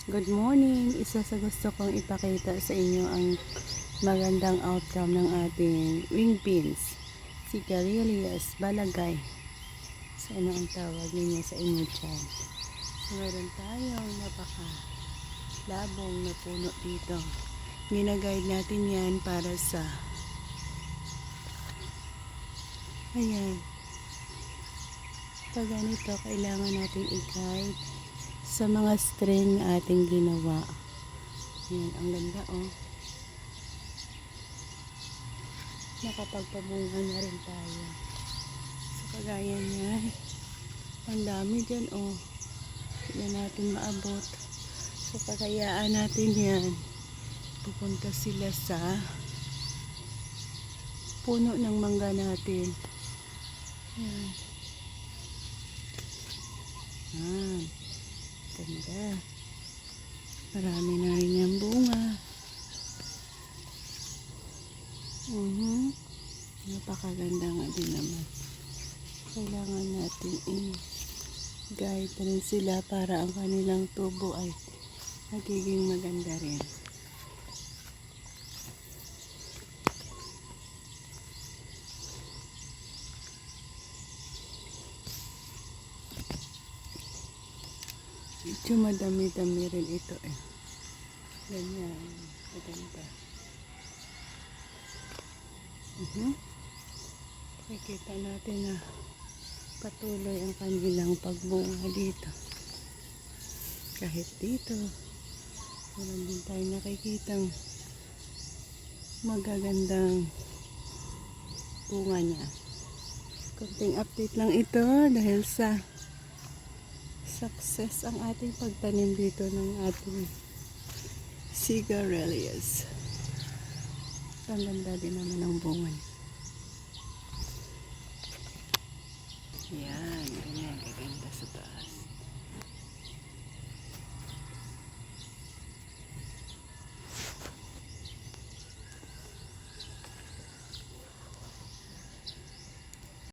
Good morning! Isa sa gusto kong ipakita sa inyo ang magandang outcome ng ating wing beans. Sigarilyas balagay. So, ano ang tawag ninyo sa inyo dyan? So, meron tayong labong na puno dito. Ginaguide natin yan para sa ayan. Pag ganito, kailangan natin i-guide sa mga string na ating ginawa. Ayan, ang ganda oh. Nakapagpabunga na rin tayo. So, kagaya niyan. Ang dami dyan oh. Hindi natin maabot. So, kakayaan natin yan. Pupunta sila sa puno ng mangga natin. Ayan. Ayan. Ganda. Marami na rin yung bunga. Napakaganda nga din naman. Kailangan natin i-guide rin sila para ang kanilang tubo ay magiging maganda rin. Medyo madami-dami rin ito eh. Ganyan. Maganda. Makikita natin na patuloy ang kanilang pagbunga dito. Kahit dito, meron din tayo nakikitang magagandang bunga niya. Konting update lang ito dahil sa success ang ating pagtanim dito ng ating sigarilyas. Ang ganda din naman ng bunga. Yan, ganyan.